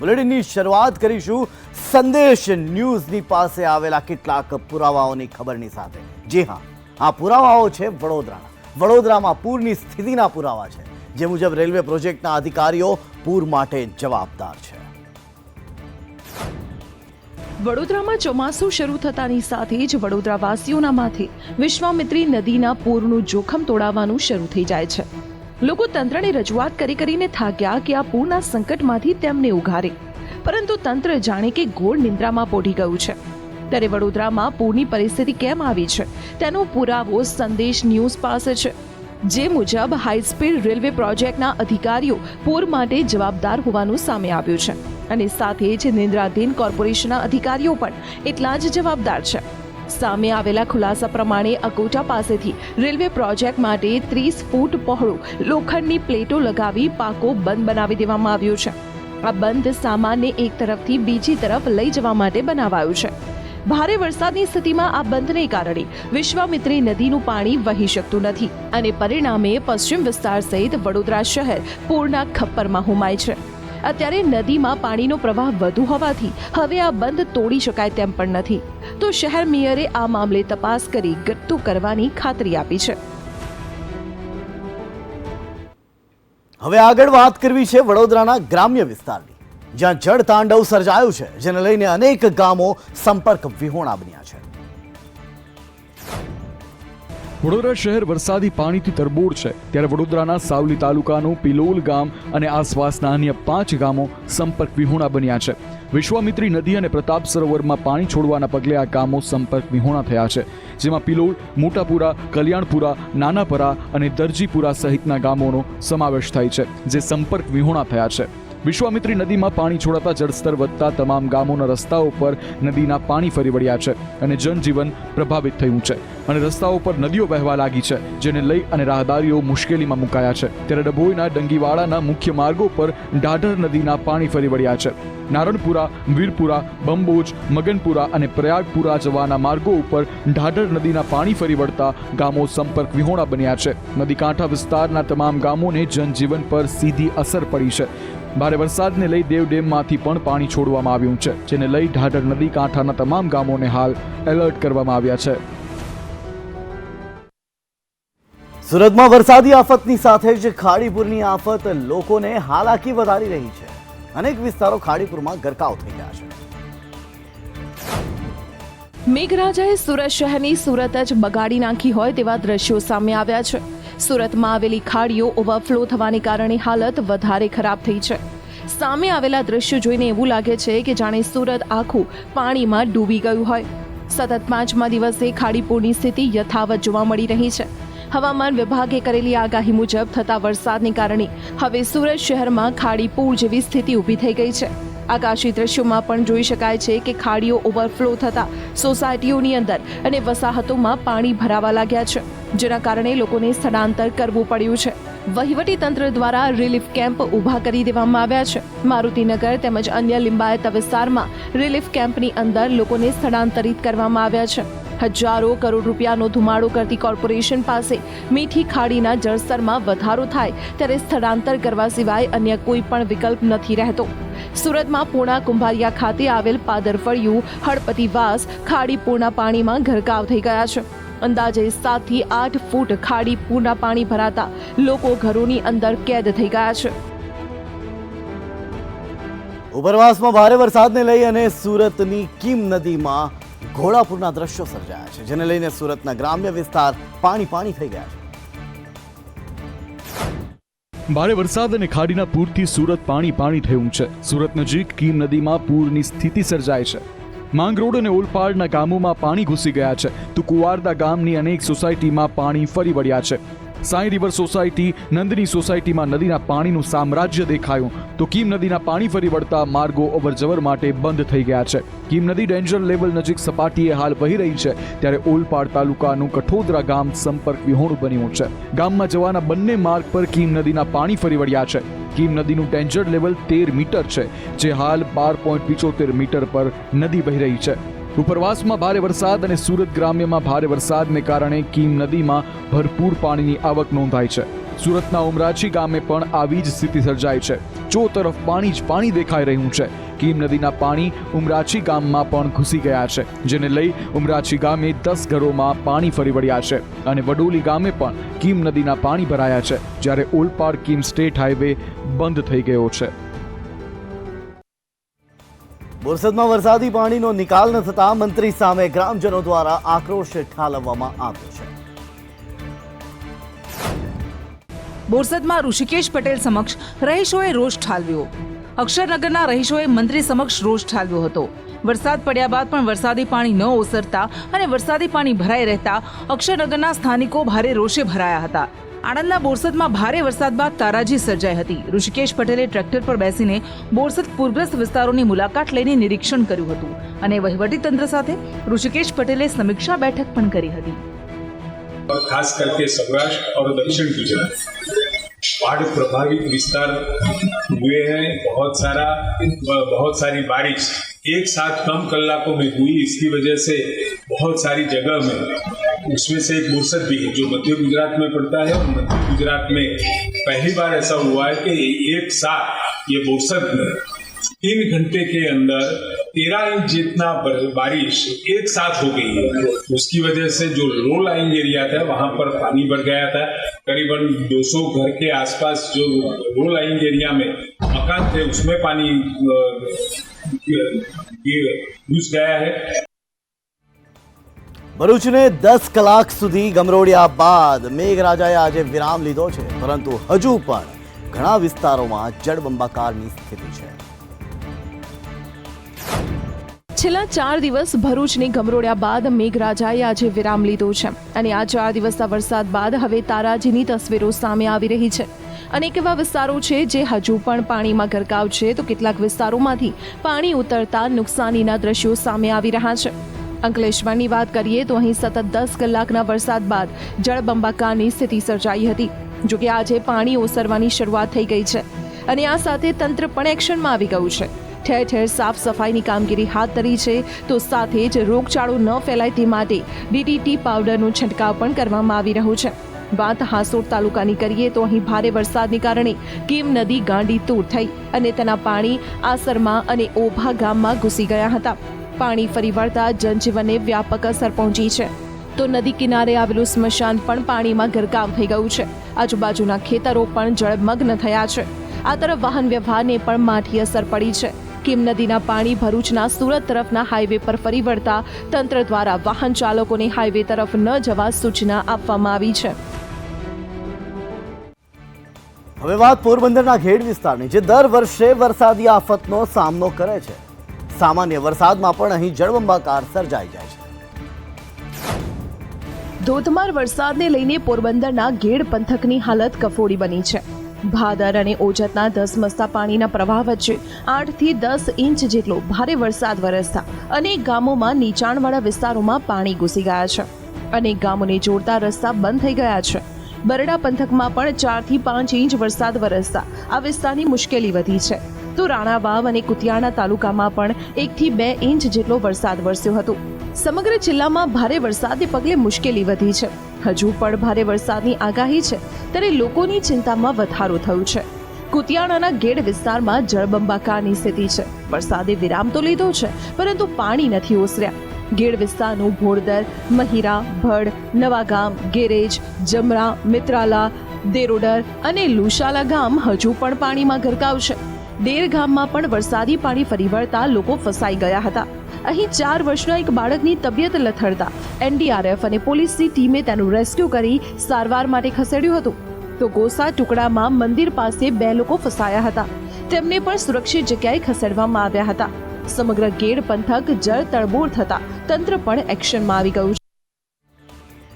બુલેટિનની શરૂઆત કરીશું સંદેશ ન્યૂઝની પાસે આવેલા કેટલાક પુરાવાઓની ખબરની સાથે। જી હા, આ પુરાવાઓ છે વડોદરામાં પૂરની સ્થિતિના પુરાવા છે, જે મુજબ રેલવે પ્રોજેક્ટના અધિકારીઓ પૂર માટે જવાબદાર છે। વડોદરામાં ચોમાસું શરૂ થતાની સાથે જ વડોદરાવાસીઓના માથે વિશ્વામિત્રી નદીના પૂરનું જોખમ તોડાવવાનું શરૂ થઈ જાય છે। લોકો તંત્રને રજૂઆત કરીને થાક્યા કે આ પૂરના સંકટમાંથી તેમને ઉગારે, પરંતુ તંત્ર જાણે કે ઘોર નિંદ્રામાં પોઢી ગયું છે। ત્યારે વડોદરામાં પૂરની પરિસ્થિતિ કેમ આવી છે તેનો પુરાવો સંદેશ ન્યૂઝ પાસે છે, જે મુજબ હાઈસ્પીડ રેલવે પ્રોજેક્ટના અધિકારીઓ પૂર માટે જવાબદાર હોવાનું સામે આવ્યું છે, અને સાથે જ નિંદ્રાધીન કોર્પોરેશનના અધિકારીઓ પણ એટલા જ જવાબદાર છે। સામે આવેલા ખુલાસા પ્રમાણે અકોટા પાસેથી રેલવે પ્રોજેક્ટ માટે 30 ફૂટ પહોળો લોખંડની પ્લેટો લગાવી પાકો બંધ બનાવી દેવામાં આવ્યો છે। આ બંધ સામાનને એક તરફથી બીજી તરફ લઈ જવા માટે બનાવાયું છે। ભારે વરસાદની સ્થિતિમાં આ બંધને કારણે વિશ્વામિત્રી નદીનું પાણી વહી શકતું નથી, અને પરિણામે પશ્ચિમ વિસ્તાર સહિત વડોદરા શહેર પૂરના ખપ્પરમાં હોમાય છે। અત્યારે નદીમાં પાણીનો પ્રવાહ વધુ હોવાથી હવે આ બંધ તોડી શકાય તેમ પણ નથી, તો શહેર મેયરે આ મામલે તપાસ કરી ગટ્ટુ કરવાની ખાતરી આપી છે। હવે આગળ વાત કરવી છે વડોદરાના ગ્રામ્ય વિસ્તારની, જ્યાં જળ તાંડવ સર્જાયું છે, જેને લઈને અનેક ગામો સંપર્ક વિહોણા બન્યા છે। વડોદરા શહેર વરસાદી પાણીથી તરબોળ છે, ત્યારે વડોદરાના સાવલી તાલુકાનું પિલોલ ગામ અને આસપાસના અન્ય 5 ગામો સંપર્ક વિહોણા બન્યા છે। વિશ્વામિત્રી નદી અને પ્રતાપ સરોવરમાં પાણી છોડવાના પગલે આ ગામો સંપર્ક વિહોણા થયા છે, જેમાં પિલોલ, મોટાપુરા, કલ્યાણપુરા, નાનાપરા અને દરજીપુરા સહિતના ગામોનો સમાવેશ થાય છે, જે સંપર્ક વિહોણા થયા છે। વિશ્વામિત્રી નદીમાં પાણી છોડાતા જળસ્તર વધતા તમામ ગામોના રસ્તાઓ પર નદીના પાણી ફરી વળ્યા છે, અને જનજીવન પ્રભાવિત થયું છે, અને રસ્તાઓ પર નદીઓ વહેવા લાગી છે, જેને લઈ અને રાહદારીઓ મુશ્કેલીમાં મુકાયા છે। ત્યારે ડભોઈના ડંગીવાડાના મુખ્ય માર્ગો પર ઢાઢર નદીના પાણી ફરી વળ્યા છે। નારણપુરા, વીરપુરા, બંબોજ, મગનપુરા અને પ્રયાગપુરા જવાના માર્ગો ઉપર ઢાઢર નદીના પાણી ફરી વળતા ગામો સંપર્ક વિહોણા બન્યા છે। નદીકાંઠા વિસ્તારના તમામ ગામોને જનજીવન પર સીધી અસર પડી છે। ભારે વરસાદને લઈ દેવ ડેમમાંથી પણ પાણી છોડવામાં આવ્યું છે, જેને લઈ ઢાઢર નદી કાંઠાના તમામ ગામોને હાલ એલર્ટ કરવામાં આવ્યા છે। સુરતમાં વરસાદી આફતની સાથે જ ખાડીપુરની આફત લોકોને હાલાકી વધારી રહી છે। અનેક વિસ્તારો ખાડીપુરમાં ગરકાવ થઈ ગયા છે। મેઘરાજાએ સુરત શહેરની સુરત જ બગાડી નાખી હોય તેવા દ્રશ્યો સામે આવ્યા છે। સુરતમાં આવેલી ખાડીઓ ઓવરફ્લો થવાને કારણે હાલત વધારે ખરાબ થઈ છે। સામે આવેલા દ્રશ્યો જોઈને એવું લાગે છે કે જાણે સુરત આખું પાણીમાં ડૂબી ગયું હોય। સતત 5મા દિવસે ખાડીપુરની સ્થિતિ યથાવત જોવા મળી રહી છે। હવામાન વિભાગે કરેલી આગાહી મુજબ થતા વરસાદને કારણે હવે સુરત શહેરમાં ખાડીપુર જેવી સ્થિતિ ઊભી થઈ ગઈ છે। આકાશી દ્રશ્યોમાં પણ જોઈ શકાય છે કે ખાડીઓ ઓવરફ્લો થતા સોસાયટીઓની અંદર અને વસાહતોમાં પાણી ભરાવા લાગ્યા છે, જેના કારણે લોકોને સ્થળાંતર કરવું પડ્યું છે। વહીવટી તંત્ર દ્વારા રિલીફ કેમ્પ ઊભા કરી દેવામાં આવ્યા છે। મારુતિનગર તેમજ અન્ય લિંબાયત વિસ્તારમાં રિલીફ કેમ્પની અંદર લોકોને સ્થળાંતરિત કરવામાં આવ્યા છે। હજારો કરોડ રૂપિયાનો ધુમાડો કરતી કોર્પોરેશન પાસે મીઠી ખાડીના જળસ્તરમાં વધારો થાય ત્યારે સ્થળાંતર કરવા સિવાય અન્ય કોઈ પણ વિકલ્પ નથી રહેતો। સુરતમાં પૂર્ણા કુંભારિયા ખાતે આવેલ પાદરફળિયું, હળપતિવાસ ખાડી પૂરના પાણીમાં ગરકાવ થઈ ગયા છે। અંદાજે 7 થી 8 ફૂટ ખાડી પૂરના પાણી ભરાતા લોકો ઘરોની અંદર કેદ થઈ ગયા છે। ઉપરવાસમાં ભારે વરસાદને લઈ અને સુરતની કીમ નદીમાં ઘોડાપુરના દ્રશ્યો સર્જાયા છે, જેને લઈને સુરતના ગ્રામ્ય વિસ્તાર પાણી થઈ ગયા છે। ભારે વરસાદ અને ખાડીના પૂરથી સુરત પાણી થયું છે। સુરત નજીક કીમ નદીમાં પૂરની સ્થિતિ સર્જાય છે। માંગરોળ અને ઓલપાડના ગામોમાં પાણી ઘૂસી ગયા છે, તો કુવારદા ગામની અનેક સોસાયટીમાં પાણી ફરી વળ્યા છે। સાઈ રિવર સોસાયટી, નંદની સોસાયટીમાં નદીના પાણીનું સામ્રાજ્ય દેખાયું, તો કીમ નદીના પાણી ફરી વળતા માર્ગો અવરજવર માટે બંધ થઈ ગયા છે। કીમ નદી ડેન્જર લેવલ નજીક સપાટીએ હાલ વહી રહી છે, ત્યારે ઓલપાડ તાલુકાનું કઠોદરા ગામ સંપર્ક વિહોણું બન્યું છે। ગામમાં જવાના બંને માર્ગ પર કીમ નદીના પાણી ફરી વળ્યા છે। કીમ નદીનું ડેન્જર લેવલ 13 મીટર છે, જે હાલ 12.75 મીટર પર નદી વહી રહી છે। ઉપરવાસમાં ભારે વરસાદ અને સુરત ગ્રામ્યમાં ભારે વરસાદને કારણે કીમ નદીમાં ભરપૂર પાણીની આવક નોંધાઈ છે। સુરતના ઉમરાછી ગામે પણ આવી જ સ્થિતિ સર્જાઈ છે. ચો તરફ પાણી જ પાણી દેખાઈ રહ્યું છે. કીમ નદીના પાણી ઉમરાછી ગામમાં પણ ઘૂસી ગયા છે, જેને લઈ ઉમરાછી ગામે 10 ઘરોમાં પાણી ફરી વળ્યા છે અને વડોલી ગામે પણ કીમ નદીના પાણી ભરાયા છે, જ્યારે ઓલપાડ કીમ સ્ટેટ હાઈવે બંધ થઈ ગયો છે. બોરસદમાં વરસાદી પાણીનો નિકાલ ન થતા મંત્રી સામે ગ્રામજનો દ્વારા આક્રોશ ઠાલવવામાં આવ્યો છે. બોરસદમાં ઋષિકેશ પટેલ સમક્ષ રહીશોએ રોષ ઠાલવ્યો. અક્ષરનગરના રહીશોએ મંત્રી સમક્ષ રોષ ઠાલવ્યો હતો. વરસાદ પડ્યા બાદ પણ વરસાદી પાણી ન ઓસરતા અને વરસાદી પાણી ભરાઈ રહેતા અક્ષરનગરના સ્થાનિકો ભારે રોષે ભરાયા હતા. આણંદના બોરસદમાં ભારે વરસાદ બાદ તારાજી સર્જાઈ હતી. ઋષિકેશ પટેલે ટ્રેક્ટર પર બેસીને બોરસદ પૂરગ્રસ્ત વિસ્તારોની મુલાકાત લઈને નિરીક્ષણ કર્યું હતું અને વહીવટીતંત્ર સાથે ઋષિકેશ પટેલે સમીક્ષા બેઠક પણ કરી હતી. खास करके सौराष्ट्र और दक्षिण गुजरात बाढ़ प्रभावित विस्तार हुए हैं. बहुत सारी बारिश एक साथ कम कलाकों में हुई. इसकी वजह से बहुत सारी जगह में, उसमें से एक बोरसद भी है जो मध्य गुजरात में पड़ता है, और मध्य गुजरात में पहली बार ऐसा हुआ है कि एक साथ ये बोरसद में 3 घंटे के अंदर 13 इंच जितना बारिश एक साथ हो गई है. उसकी वजह से जो लो लाइंग एरिया था वहां पर पानी बढ़ गया था. करीबन 200 घर के आसपास जो लो लाइंग एरिया में मकान थे उसमें पानी घुस गया है. ભરૂચને 10 કલાક સુધી ગમરોડ્યા બાદ મેઘરાજાએ આજે વિરામ લીધો છે, પરંતુ હજુ પણ ઘણા વિસ્તારોમાં જળબંબાકારની સ્થિતિ છે. છેલ્લા 4 દિવસ ભરૂચને ગમરોડ્યા બાદ મેઘરાજાએ આજે વિરામ લીધો છે અને આ 4 દિવસના વરસાદ બાદ હવે તારાજીની તસવીરો સામે આવી રહી છે. અનેક એવા વિસ્તારો છે જે હજુ પણ પાણીમાં ગરકાવ છે, તો કેટલાક વિસ્તારોમાંથી પાણી ઉતરતા નુકસાનીના દ્રશ્યો સામે આવી રહ્યા છે. અંકલેશ્વરની વાત કરીએ તો અહીં સતત 10 કલાકના વરસાદ બાદ જળબંબાકારની સ્થિતિ સર્જાઈ હતી. જોકે આજે પાણી ઓસરવાની શરૂઆત થઈ ગઈ છે અને આ સાથે તંત્ર પણ એક્શનમાં આવી ગયું છે. ઠેર ઠેર સાફ સફાઈની કામગીરી હાથ ધરી છે, તો સાથે જ રોગચાળો ન ફેલાય તે માટે ડીડીટી પાવડરનો છંટકાવ પણ કરવામાં આવી રહ્યો છે. વાત હાંસોડ તાલુકાની કરીએ તો અહીં ભારે વરસાદને કારણે કીમ નદી ગાંડી તૂર થઈ અને તેના પાણી આસરમાં અને ઓભા ગામમાં ઘૂસી ગયા હતા. પાણી ફરી વળતા જનજીવનને વ્યાપક અસર પહોંચી છે, તો નદી કિનારે આવેલું સ્મશાન પણ પાણીમાં ગરકાવ થઈ ગયું છે. આજુબાજુના ખેતરો પણ જળમગ્ન થયા છે. આ તરફ વાહન વ્યવહારને પણ માઠી અસર પડી છે. કીમ નદીના પાણી ભરૂચના સુરત તરફના હાઈવે પર ફરી વળતા તંત્ર દ્વારા વાહન ચાલકોને હાઈવે તરફ ન જવા સૂચના આપવામાં આવી છે. હવે વાત પોરબંદરના ઘેડ વિસ્તારની, જે દર વર્ષે વરસાદી આફતનો સામનો કરે છે. સામાન્ય વરસાદમાં પણ અહીં જળબંબાકાર સર્જાઈ જાય છે. ધોધમાર વરસાદને લઈને પોરબંદરના ઘેડ પંથકની હાલત કફોડી બની છે. ભાદર અને ઓજતના ધસમસતા પાણીના પ્રવાહ વચ્ચે 8 થી 10 ઇંચ જેટલો ભારે વરસાદ વરસતા અનેક ગામોમાં નીચાણવાળા વિસ્તારોમાં પાણી ઘૂસી ગયા છે. અનેક ગામોને જોડતા રસ્તા બંધ થઈ ગયા છે. બરડા પંથકમાં પણ 4 થી 5 ઇંચ વરસાદ વરસતા આ વિસ્તારની મુશ્કેલી વધી છે. તો રાણાવાવ અને કુતિયાણા તાલુકામાં પણ 1 થી 2 ઇંચ જેટલો વરસાદ વરસ્યો હતો. સમગ્ર જિલ્લામાં ભારે વરસાદને પગલે મુશ્કેલી વધી છે. હજુ પણ ભારે વરસાદની આગાહી છે, ત્યારે લોકોની ચિંતામાં વધારો થયો છે. કુતિયાણાના ગેડ વિસ્તારમાં જળબંબાકારની સ્થિતિ છે. વરસાદે વિરામ તો લીધો છે, પરંતુ પાણી નથી ઓસર્યા. ગેડ વિસ્તારનું ભોરદર, મહિરા, ભડ, નવાગામ, ગેરેજ, જમરા, મિત્રાલા, દેરોડર અને લુશાલા ગામ હજુ પણ પાણીમાં ગરકાવ છે. ડેર ગામમાં પણ વરસાદી પાણી ફરી વળતા લોકો ફસાઈ ગયા હતા. અહીં 4 વર્ષના એક બાળકની તબિયત લથડતા એનડીઆરએફ અને પોલીસની ટીમે તેનું રેસ્ક્યુ કરી સારવાર માટે ખસેડ્યું હતું. તો ગોસા ટુકડામાં મંદિર પાસે 2 લોકો ફસાયા હતા. તેમને પણ સુરક્ષિત જગ્યાએ ખસેડવામાં આવ્યા હતા. સમગ્ર ગેડ પંથક જળ તળબોળ થતા તંત્ર પણ એક્શનમાં આવી ગયું છે.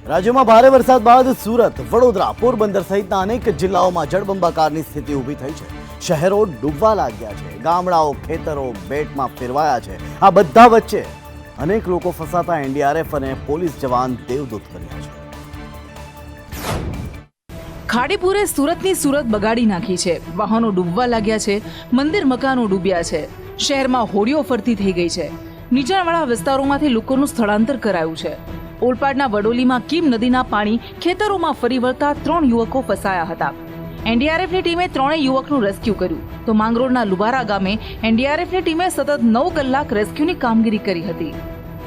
રાજ્યમાં ભારે વરસાદ બાદ સુરત, વડોદરા, પોરબંદર સહિતના અનેક જિલ્લાઓમાં જળબંબાકારની સ્થિતિ ઊભી થઈ છે. શહેરો ડૂબવા લાગ્યા છે. ગામડાઓ, ખેતરો બેટમાં ફેરવાયા છે. આ બધા વચ્ચે અનેક લોકો ફસાતા એનડીઆરએફ અને પોલીસ જવાન દેવદૂત બન્યા છે. ખાડીપુરે સુરતની સુરત બગાડી નાખી છે. વાહનો ડૂબવા લાગ્યા છે. મંદિર મકાનો ડૂબ્યા છે. શહેરમાં હોડીઓ ફરતી થઈ ગઈ છે. નીચાણવાળા વિસ્તારોમાંથી લોકોનું સ્થળાંતર કરાયું છે. ઓલપાડના વડોલીમાં કીમ નદીના પાણી ખેતરોમાં ફરી વળતા 3 યુવકો ફસાયા હતા. એનડીઆરએફની ટીમે 3 યુવકનું રેસ્ક્યુ કર્યું, તો માંગરોળના લુબારા ગામે એનડીઆરએફની ટીમે સતત 9 કલાક રેસ્ક્યુની કામગીરી કરી હતી.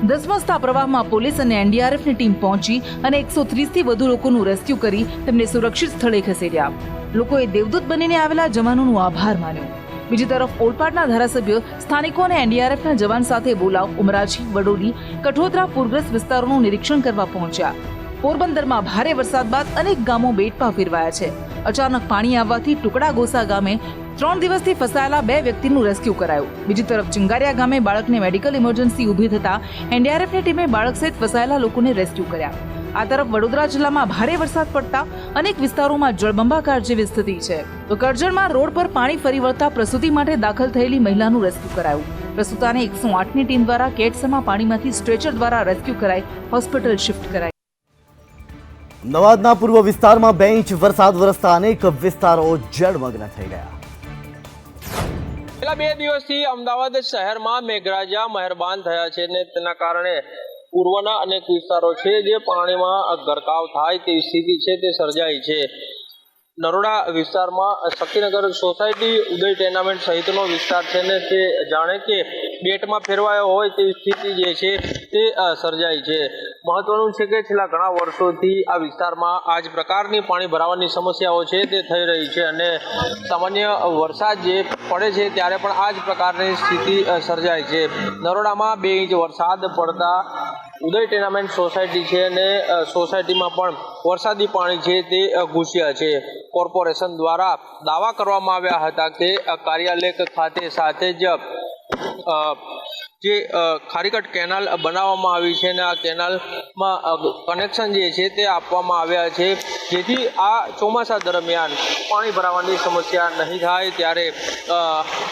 ધસમસતા પ્રવાહમાં પોલીસ અને એનડીઆરએફની ટીમ પહોંચી અને 130 થી વધુ લોકોનું રેસ્ક્યુ કરી તેમને સુરક્ષિત સ્થળે ખસેડ્યા. લોકોએ દેવદૂત બનીને આવેલા જવાનોનો આભાર માન્યો. બીજી તરફ ઓલપાડના ધારાસભ્ય સ્થાનિકોને એનડીઆરએફના જવાન સાથે બોલાવ, ઉમરાજી, વડોલી, કઠોદરા પૂરગ્રસ્ત વિસ્તારોનું નિરીક્ષણ કરવા પહોંચ્યા. પોરબંદરમાં ભારે વરસાદ બાદ અનેક ગામો બેટમાં ફેરવાયા છે. અચાનક પાણી આવવાથી ટુકડા ગોસા ગામે 3 દિવસથી ફસાયેલા 2 વ્યક્તિનું રેસ્ક્યુ કરાયું. બીજી તરફ ચિંગારિયા ગામે બાળકને મેડિકલ ઇમરજન્સી ઊભી થતા એનડીઆરએફની ટીમે બાળક સહિત ફસાયેલા લોકોને રેસ્ક્યુ કર્યા. આ તરફ વડોદરા જિલ્લામાં ભારે વરસાદ પડતા અનેક વિસ્તારોમાં જળબંબાકાર જેવી સ્થિતિ છે. તો કરજણમાં રોડ પર પાણી ફરી વળતા પ્રસૂતિ માટે દાખલ થયેલી મહિલાનું રેસ્ક્યુ કરાયું. પ્રસૂતાને 108ની ટીમ દ્વારા કેટસમાં પાણીમાંથી સ્ટ્રેચર દ્વારા રેસ્ક્યુ કરાઈ હોસ્પિટલ શિફ્ટ કરાઈ. અમદાવાદના પૂર્વ વિસ્તારમાં 2 ઇંચ વરસાદ વરસતા અનેક વિસ્તારો જળમગ્ન થઈ ગયા. છેલ્લા 2 દિવસથી અમદાવાદ શહેરમાં મેઘરાજા મહેરબાન થયા છે અને તેના કારણે પૂર્વના અનેક વિસ્તારો છે જે પાણીમાં ગરકાવ થાય તેવી સ્થિતિ છે તે સર્જાઈ છે. નરોડા વિસ્તારમાં શક્તિનગર સોસાયટી, ઉદય ટેનામેન્ટ સહિતનો વિસ્તાર છે ને તે જાણે કે બેટમાં ફેરવાયો હોય તેવી સ્થિતિ જે છે તે સર્જાઈ છે. મહત્વનું છે કે છેલ્લા ઘણા વર્ષોથી આ વિસ્તારમાં આ જ પ્રકારની પાણી ભરાવાની સમસ્યાઓ છે તે થઈ રહી છે અને સામાન્ય વરસાદ જે પડે છે ત્યારે પણ આ જ પ્રકારની સ્થિતિ સર્જાય છે. નરોડામાં 2 ઇંચ વરસાદ પડતા ઉદય ટેનામેન્ટ સોસાયટી છે અને સોસાયટીમાં પણ વરસાદી પાણી છે તે ઘૂસ્યા છે. કોર્પોરેશન દ્વારા દાવા કરવામાં આવ્યા હતા કે કાર્યાલય ખાતે સાથે જ જે ખારીકટ કેનાલ બનાવવામાં આવી છે અને આ કેનાલમાં કનેક્શન જે છે તે આપવામાં આવ્યા છે જેથી આ ચોમાસા દરમિયાન પાણી ભરાવાની સમસ્યા નહીં થાય. ત્યારે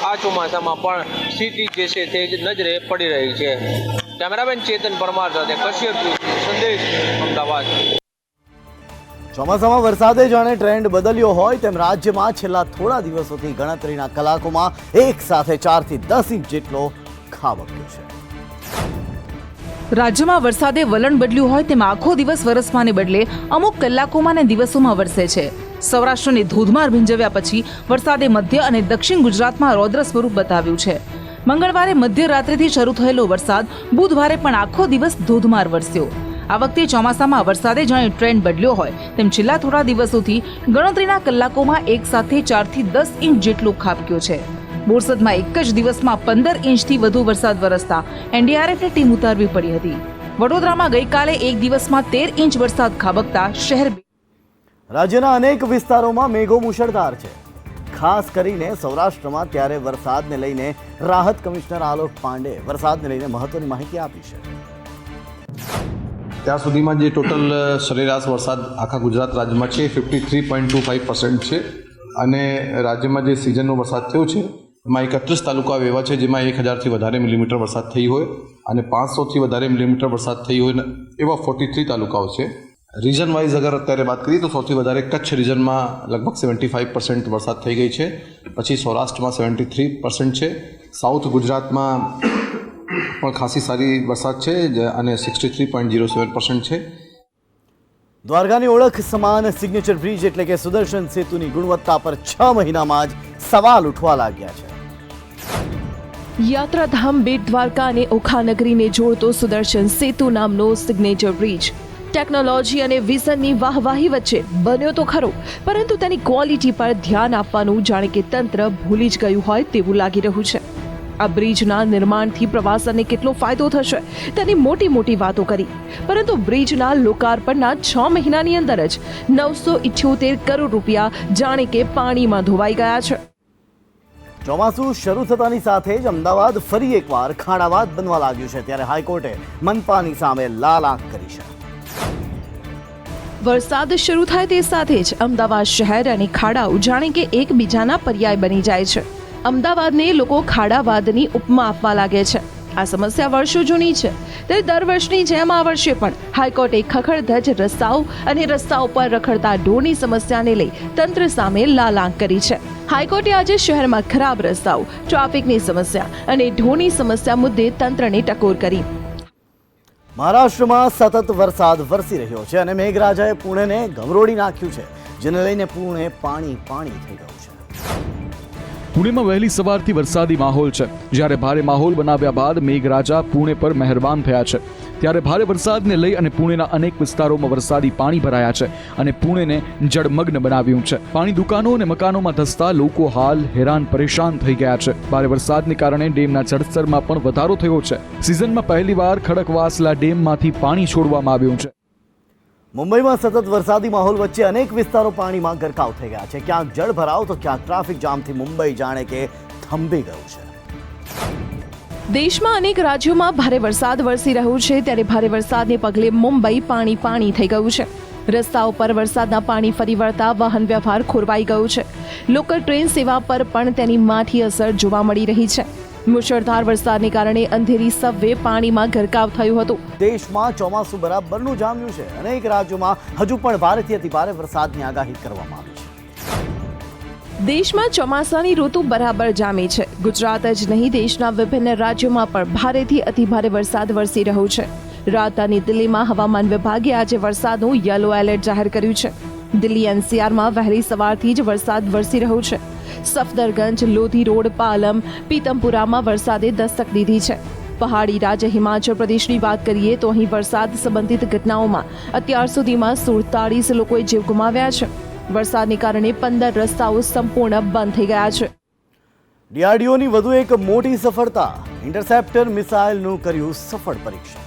આ ચોમાસામાં પણ સ્થિતિ જે છે તે નજરે પડી રહી છે. કેમેરામેન ચેતન પરમાર સાથે કશ્યપ, સંદેશ, અમદાવાદ. ચોમાસામાં વરસાદે જાણે ટ્રેન્ડ બદલ્યો હોય તેમ રાજ્યમાં છેલ્લા થોડા દિવસોથી ગણતરીના કલાકોમાં એક સાથે 4 થી 10 ઇંચ જેટલો ખાબક્યો છે. રાજ્યમાં વરસાદે વલણ બદલ્યું હોય તેમ આખો દિવસ વરસવાને બદલે અમુક કલાકોમાં ને દિવસોમાં વરસે છે. સૌરાષ્ટ્રને ધોધમાર ભીંજવ્યા પછી વરસાદે મધ્ય અને દક્ષિણ ગુજરાતમાં રૌદ્ર સ્વરૂપ બતાવ્યું છે. મંગળવારે મધ્યરાત્રિથી શરૂ થયેલો વરસાદ બુધવારે પણ આખો દિવસ ધોધમાર વરસ્યો. આ વખતે ચોમાસામાં વરસાદે જાણે ટ્રેન્ડ બદલ્યો હોય તેમ છેલ્લા થોડા દિવસોથી ગણતરીના કલાકોમાં એક સાથે 4 થી 10 ઇંચ જેટલો ખાબક્યો છે. બોરસદમાં એક જ દિવસમાં 15 ઇંચથી વધુ વરસાદ વરસતા એનડીઆરએફની ટીમ ઉતારવી પડી હતી. વડોદરામાં ગઈકાલે એક દિવસમાં 13 ઇંચ વરસાદ ખાબકતા શહેર. રાજ્યના અનેક વિસ્તારોમાં મેઘો મુશળધાર છે. ખાસ કરીને સૌરાષ્ટ્રમાં. ત્યારે વરસાદને લઈને રાહત કમિશનર આલોક પાંડે વરસાદને લઈને મહત્વની માહિતી આપી છે. ત્યાં સુધીમાં જે ટોટલ સરેરાશ વરસાદ આખા ગુજરાત રાજ્યમાં છે 53.25% છે અને રાજ્યમાં જે સિઝનનો વરસાદ થયો છે એમાં 31 તાલુકા એવા છે જેમાં 1000થી વધારે મિલીમીટર વરસાદ થઈ હોય અને 500થી વધારે મિલીમીટર વરસાદ થઈ હોય એવા 43 તાલુકાઓ છે. રીજન વાઇઝ અગર અત્યારે વાત કરીએ તો સૌથી વધારે કચ્છ રીજનમાં લગભગ 75% વરસાદ થઈ ગઈ છે. પછી સૌરાષ્ટ્રમાં 73% છે. સાઉથ ગુજરાતમાં પણ ખાસી સારી વરસાદ છે અને 63.07% છે. દ્વારકાની ઓળખ સમાન સિગ્નેચર બ્રિજ એટલે કે સુદર્શન સેતુની ગુણવત્તા પર 6 મહિનામાં જ સવાલ ઉઠવા લાગ્યા છે. યાત્રાધામ બેટ દ્વારકા અને ઓખાનગરીને જોડતો સુદર્શન સેતુ નામનો સિગ્નેચર બ્રિજ ટેકનોલોજી અને વિઝનની વાહવાહી વચ્ચે બન્યો તો ખરો, પરંતુ તેની ક્વોલિટી પર ધ્યાન આપવાનું જાણે કે તંત્ર ભૂલી જ ગયું હોય તેવું લાગી રહ્યું છે. આ બ્રિજના નિર્માણથી પ્રવાસનને કેટલો ફાયદો થશે તેની મોટી મોટી વાતો કરી, પરંતુ બ્રિજના લોકાર્પણના 6 મહિનાની અંદર જ 978 કરોડ રૂપિયા જાણે કે પાણીમાં ધોવાઈ ગયા છે. ચોમાસું શરૂ થતાની સાથે જ અમદાવાદ ફરી એકવાર ખાડાવાદ બનવા લાગ્યું છે. ત્યારે હાઈકોર્ટે મનપાની સામે લાલ આંખ કરી છે. વરસાદ શરૂ થાય તે સાથે જ અમદાવાદ શહેર અને ખાડાઓ જાણે કે એકબીજાના પર્યાય બની જાય છે. અમદાવાદને લોકો ખાડાવાદની ઉપમા આપવા લાગે છે. આ સમસ્યા વર્ષો જૂની છે. તે દર વર્ષની જેમ આ વર્ષે પણ હાઈકોર્ટે ખખડધજ રસ્તાઓ અને રસ્તાઓ પર રખડતા ઢોરની સમસ્યાને લઈ તંત્ર સામે લાલ આંખ કરી છે. હાઈકોર્ટે આજે શહેરમાં ખરાબ રસ્તાઓ, ટ્રાફિકની સમસ્યા અને ઢોરની સમસ્યા મુદ્દે તંત્રને ટકોર કરી. મહારાષ્ટ્રમાં સતત વરસાદ વરસી રહ્યો છે અને મેઘરાજાએ પુણેને ગમરોડી નાખ્યું છે, જેને લઈને પુણે પાણી થઈ ગયું છે. પુણેમાં વહેલી સવારથી વરસાદી માહોલ છે. જ્યારે ભારે માહોલ બનાવ્યા બાદ મેઘરાજા પુણે પર મહેરબાન થયા છે. ત્યારે ભારે વરસાદને લઈ અને પુણેના અનેક વિસ્તારોમાં વરસાદી પાણી ભરાયા છે અને પુણેને જળમગ્ન બનાવ્યું છે. પાણી દુકાનો અને મકાનોમાં ધસતા લોકો હાલ હેરાન પરેશાન થઈ ગયા છે. ભારે વરસાદને કારણે ડેમના જળસ્તરમાં પણ વધારો થયો છે. સિઝનમાં પહેલીવાર ખડકવાસલા ડેમમાંથી પાણી છોડવામાં આવ્યું છે. મુંબઈમાં સતત વરસાદી માહોલ વચ્ચે અનેક વિસ્તારો પાણીમાં ગરકાવ થઈ ગયા છે. ક્યાંક જળભરાવ તો ક્યાંક ટ્રાફિક જામથી મુંબઈ જાણે કે થંભી ગયું છે. દેશમાં અનેક રાજ્યોમાં ભારે વરસાદ વરસી રહ્યો છે, ત્યારે ભારે વરસાદને પગલે મુંબઈ પાણી થઈ ગયું છે. રસ્તાઓ પર વરસાદના પાણી ફરી વળતા વાહન વ્યવહાર ખોરવાઈ ગયો છે. લોકલ ટ્રેન સેવા પર પણ તેની માઠી અસર જોવા મળી રહી છે. મુશળધાર વરસાદને કારણે અંધેરી સબવે પાણીમાં ગરકાવ થયું હતું. દેશમાં ચોમાસું બરાબરનું જામ્યું છે. અનેક રાજ્યોમાં હજુ પણ ભારેથી અતિભારે વરસાદની આગાહી કરવામાં આવી છે. દેશમાં ચોમાસાની ઋતુ બરાબર જામી છે. ગુજરાત જ નહીં, દેશના વિભિન્ન રાજ્યોમાં પણ ભારેથી અતિભારે વરસાદ વરસી રહ્યો છે. રાજધાની દિલ્હીમાં હવામાન વિભાગે આજે વરસાદનું યલો એલર્ટ જાહેર કર્યું છે. દિલ્હી એનસીઆરમાં વહેલી સવારથી જ વરસાદ વરસી રહ્યો છે. સફદરગંજ, લોધી રોડ, પાલમ, પીતમપુરામાં વરસાદે દસ્તક દીધી છે. પહાડી રાજ્ય હિમાચલ પ્રદેશની વાત કરીએ તો અહીં વરસાદ સંબંધિત ઘટનાઓમાં અત્યાર સુધીમાં 47 લોકોએ જીવ ગુમાવ્યા છે. વરસાદને કારણે 15 રસ્તાઓ સંપૂર્ણ બંધ થઈ ગયા છે. ડીઆરડીઓની વધુ એક મોટી સફળતા, ઇન્ટરસેપ્ટર મિસાઇલનું કર્યું સફળ પરીક્ષણ.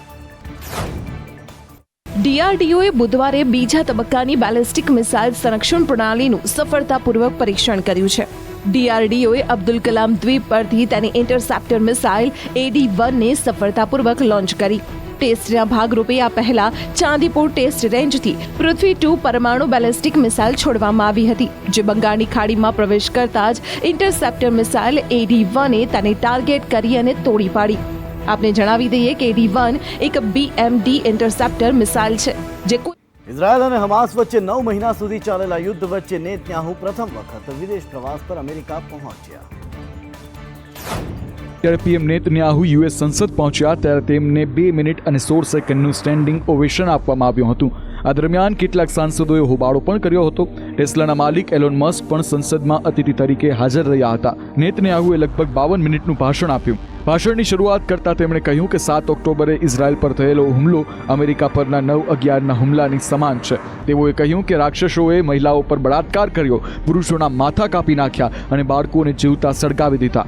ડીઆરડીઓએ બુધવારે બીજા તબક્કાની બેલિસ્ટિક મિસાઇલ સંરક્ષણ પ્રણાલીનું સફળતાપૂર્વક પરીક્ષણ કર્યું છે. ડીઆરડીઓએ અબ્દુલ કલામ દ્વીપ પરથી તેની ઇન્ટરસેપ્ટર મિસાઇલ AD-1ને સફળતાપૂર્વક લોન્ચ કરી. ટેસ્ટના ભાગરૂપે આ પહેલા ચાંદીપુર ટેસ્ટ રેન્જથી પૃથ્વી 2 પરમાણુ બેલિસ્ટિક મિસાઇલ છોડવામાં આવી હતી, જે બંગાળની ખાડીમાં પ્રવેશ કરતા જ ઇન્ટરસેપ્ટર મિસાઇલ AD-1એ તેને ટાર્ગેટ કરી અને તોડી પાડી. આપને જણાવી દઈએ કે AD-1 એક BMD ઇન્ટરસેપ્ટર મિસાઇલ છે, જે ઇઝરાયલ અને હમાસ વચ્ચે 9 મહિના સુધી ચાલેલા યુદ્ધ વચ્ચે નેતન્યાહુ પ્રથમ વખત વિદેશ પ્રવાસ પર અમેરિકા પહોંચ્યા. ત્યારે પીએમ નેતન્યાહુ યુએસ સંસદ પહોંચ્યા ત્યારે તેમને 2 મિનિટ અને 16 સેકન્ડનું સ્ટેન્ડિંગ ઓવેશન આપવામાં આવ્યું હતું. આ દરમિયાન કેટલાક સાંસદોએ હોબાળો પણ કર્યો હતો. ટેસ્લાના માલિક એલોન મસ્ક પણ સંસદમાં અતિથિ તરીકે હાજર રહ્યા હતા. નેતન્યાહુએ લગભગ 52 મિનિટનું ભાષણ આપ્યું. ભાષણની શરૂઆત કરતા તેમણે કહ્યું કે 7 ઓક્ટોબરે ઇઝરાયલ પર થયેલો હુમલો અમેરિકા પરના 9/11ના હુમલાની સમાન છે. તેઓએ કહ્યું કે રાક્ષસોએ મહિલાઓ પર બળાત્કાર કર્યો, પુરુષોના માથા કાપી નાખ્યા અને બાળકોને જીવતા સળગાવી દીધા.